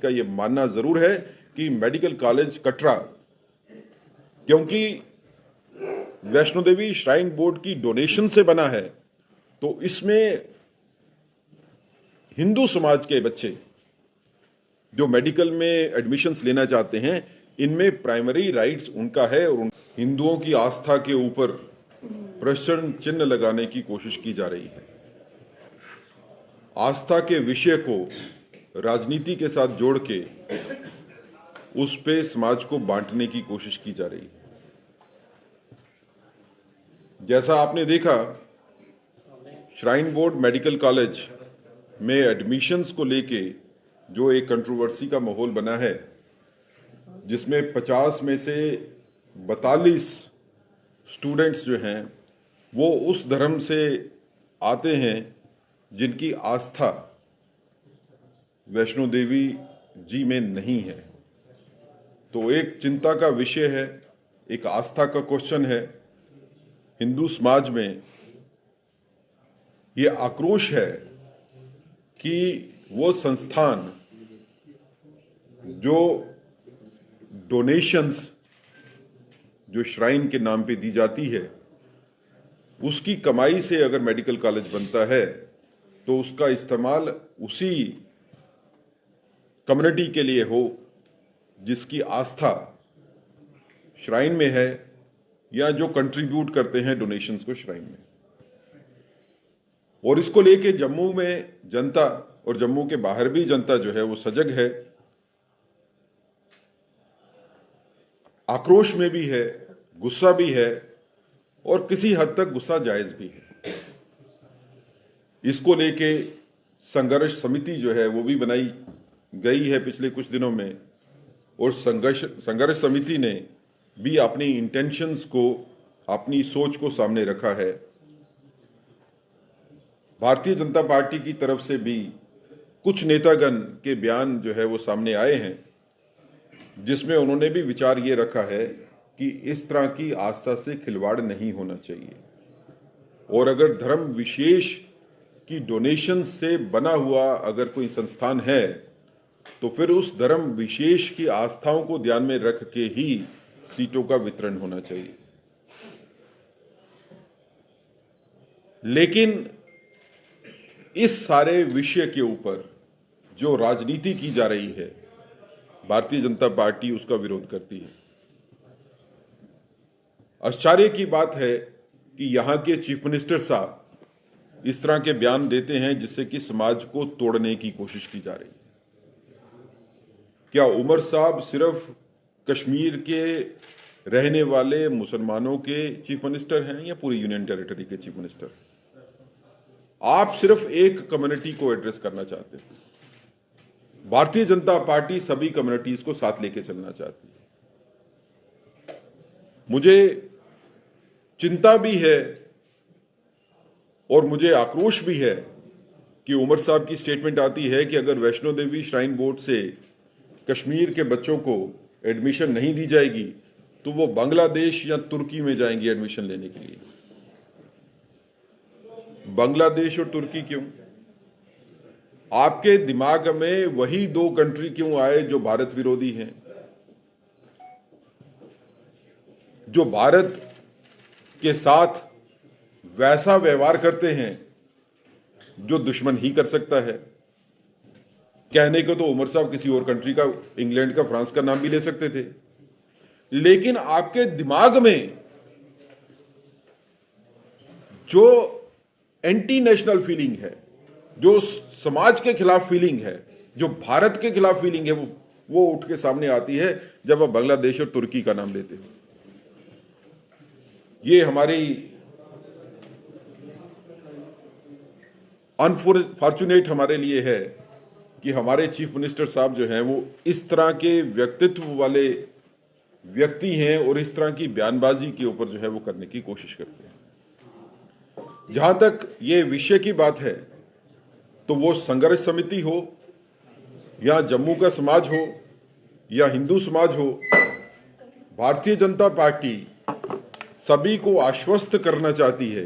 का ये मानना जरूर है कि मेडिकल कॉलेज कटरा, क्योंकि वैष्णो देवी श्राइन बोर्ड की डोनेशन से बना है, तो इसमें हिंदू समाज के बच्चे जो मेडिकल में एडमिशन्स लेना चाहते हैं, इनमें प्राइमरी राइट्स उनका है और हिंदुओं की आस्था के ऊपर प्रश्न चिन्ह लगाने की कोशिश की जा रही है। आस्था के विषय को राजनीति के साथ जोड़ के उस पे समाज को बांटने की कोशिश की जा रही है। जैसा आपने देखा, श्राइन बोर्ड मेडिकल कॉलेज में एडमिशन्स को लेके जो एक कंट्रोवर्सी का माहौल बना है, जिसमें 50 में से 42 स्टूडेंट्स जो हैं वो उस धर्म से आते हैं जिनकी आस्था वैष्णो देवी जी में नहीं है। तो एक चिंता का विषय है, एक आस्था का क्वेश्चन है। हिंदू समाज में ये आक्रोश है कि वो संस्थान जो डोनेशंस जो श्राइन के नाम पे दी जाती है, उसकी कमाई से अगर मेडिकल कॉलेज बनता है तो उसका इस्तेमाल उसी कम्युनिटी के लिए हो जिसकी आस्था श्राइन में है या जो कंट्रीब्यूट करते हैं डोनेशंस को श्राइन में। और इसको लेके जम्मू में जनता और जम्मू के बाहर भी जनता जो है वो सजग है, आक्रोश में भी है, गुस्सा भी है और किसी हद तक गुस्सा जायज भी है। इसको लेके संघर्ष समिति जो है वो भी बनाई गई है पिछले कुछ दिनों में, और संघर्ष समिति ने भी अपनी इंटेंशंस को, अपनी सोच को सामने रखा है। भारतीय जनता पार्टी की तरफ से भी कुछ नेतागण के बयान जो है वो सामने आए हैं, जिसमें उन्होंने भी विचार ये रखा है कि इस तरह की आस्था से खिलवाड़ नहीं होना चाहिए, और अगर धर्म विशेष की डोनेशन से बना हुआ अगर कोई संस्थान है तो फिर उस धर्म विशेष की आस्थाओं को ध्यान में रख के ही सीटों का वितरण होना चाहिए। लेकिन इस सारे विषय के ऊपर जो राजनीति की जा रही है, भारतीय जनता पार्टी उसका विरोध करती है। आश्चर्य की बात है कि यहां के चीफ मिनिस्टर साहब इस तरह के बयान देते हैं जिससे कि समाज को तोड़ने की कोशिश की जा रही है। क्या उमर साहब सिर्फ कश्मीर के रहने वाले मुसलमानों के चीफ मिनिस्टर हैं या पूरी यूनियन टेरिटरी के चीफ मिनिस्टर? आप सिर्फ एक कम्युनिटी को एड्रेस करना चाहते हैं। भारतीय जनता पार्टी सभी कम्युनिटीज को साथ लेके चलना चाहती है। मुझे चिंता भी है और मुझे आक्रोश भी है कि उमर साहब की स्टेटमेंट आती है कि अगर वैष्णो देवी श्राइन बोर्ड से कश्मीर के बच्चों को एडमिशन नहीं दी जाएगी तो वो बांग्लादेश या तुर्की में जाएंगे एडमिशन लेने के लिए। बांग्लादेश और तुर्की क्यों? आपके दिमाग में वही दो कंट्री क्यों आए जो भारत विरोधी हैं, जो भारत के साथ वैसा व्यवहार करते हैं जो दुश्मन ही कर सकता है? कहने को तो उमर साहब किसी और कंट्री का, इंग्लैंड का, फ्रांस का नाम भी ले सकते थे, लेकिन आपके दिमाग में जो एंटी नेशनल फीलिंग है, जो समाज के खिलाफ फीलिंग है, जो भारत के खिलाफ फीलिंग है, वो उठ के सामने आती है जब आप बांग्लादेश और तुर्की का नाम लेते हो। ये हमारी अनफॉर्चुनेट हमारे लिए है कि हमारे चीफ मिनिस्टर साहब जो हैं वो इस तरह के व्यक्तित्व वाले व्यक्ति हैं और इस तरह की बयानबाजी के ऊपर जो है वो करने की कोशिश करते हैं। जहां तक ये विषय की बात है तो वो संघर्ष समिति हो या जम्मू का समाज हो या हिंदू समाज हो, भारतीय जनता पार्टी सभी को आश्वस्त करना चाहती है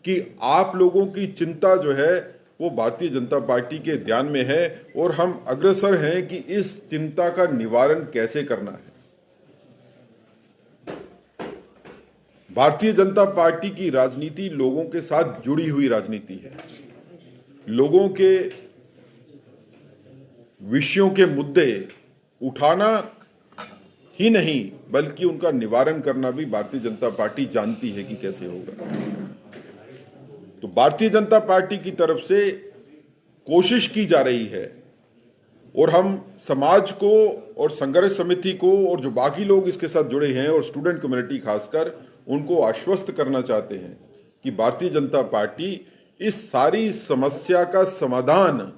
कि आप लोगों की चिंता जो है वो भारतीय जनता पार्टी के ध्यान में है और हम अग्रसर हैं कि इस चिंता का निवारण कैसे करना है। भारतीय जनता पार्टी की राजनीति लोगों के साथ जुड़ी हुई राजनीति है। लोगों के विषयों के मुद्दे उठाना ही नहीं बल्कि उनका निवारण करना भी भारतीय जनता पार्टी जानती है कि कैसे होगा। तो भारतीय जनता पार्टी की तरफ से कोशिश की जा रही है और हम समाज को और संघर्ष समिति को और जो बाकी लोग इसके साथ जुड़े हैं और स्टूडेंट कम्युनिटी खासकर उनको आश्वस्त करना चाहते हैं कि भारतीय जनता पार्टी इस सारी समस्या का समाधान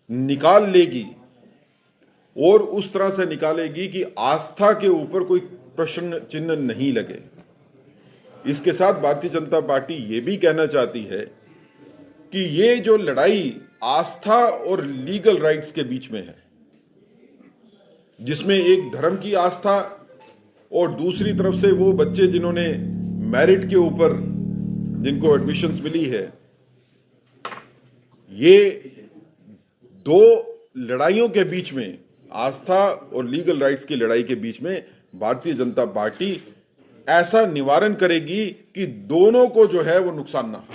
निकाल लेगी और उस तरह से निकालेगी कि आस्था के ऊपर कोई प्रश्न चिन्ह नहीं लगे। इसके साथ भारतीय जनता पार्टी ये भी कहना चाहती है कि ये जो लड़ाई आस्था और लीगल राइट्स के बीच में है, जिसमें एक धर्म की आस्था और दूसरी तरफ से वो बच्चे जिन्होंने मेरिट के ऊपर जिनको एडमिशंस मिली है, ये दो लड़ाइयों के बीच में, आस्था और लीगल राइट्स की लड़ाई के बीच में भारतीय जनता पार्टी ऐसा निवारण करेगी कि दोनों को जो है वो नुकसान ना हो।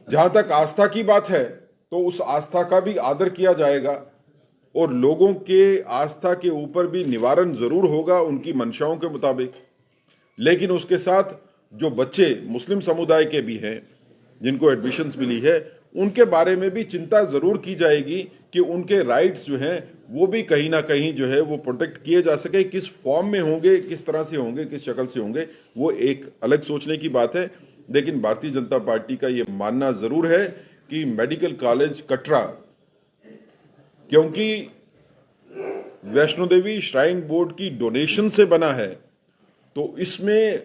जहां तक आस्था की बात है तो उस आस्था का भी आदर किया जाएगा और लोगों के आस्था के ऊपर भी निवारण जरूर होगा उनकी मंशाओं के मुताबिक। लेकिन उसके साथ जो बच्चे मुस्लिम समुदाय के भी हैं जिनको एडमिशंस मिली है, उनके बारे में भी चिंता जरूर की जाएगी कि उनके राइट्स जो हैं वो भी कहीं ना कहीं जो है वो प्रोटेक्ट किए जा सके। किस फॉर्म में होंगे, किस तरह से होंगे, किस शक्ल से होंगे, वो एक अलग सोचने की बात है। लेकिन भारतीय जनता पार्टी का ये मानना जरूर है कि मेडिकल कॉलेज कटरा, क्योंकि वैष्णो देवी श्राइन बोर्ड की डोनेशन से बना है, तो इसमें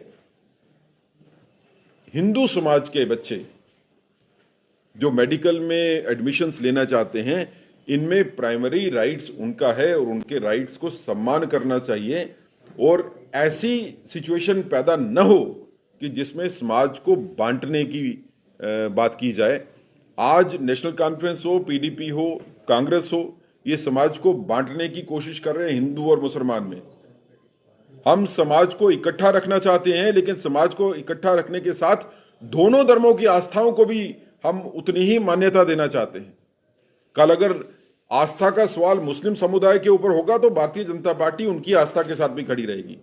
हिंदू समाज के बच्चे जो मेडिकल में एडमिशंस लेना चाहते हैं, इनमें प्राइमरी राइट्स उनका है और उनके राइट्स को सम्मान करना चाहिए और ऐसी सिचुएशन पैदा न हो कि जिसमें समाज को बांटने की बात की जाए। आज नेशनल कॉन्फ्रेंस हो, पीडीपी हो, कांग्रेस हो, ये समाज को बांटने की कोशिश कर रहे हैं हिंदू और मुसलमान में। हम समाज को इकट्ठा रखना चाहते हैं, लेकिन समाज को इकट्ठा रखने के साथ दोनों धर्मों की आस्थाओं को भी हम उतनी ही मान्यता देना चाहते हैं। कल अगर आस्था का सवाल मुस्लिम समुदाय के ऊपर होगा तो भारतीय जनता पार्टी उनकी आस्था के साथ भी खड़ी रहेगी।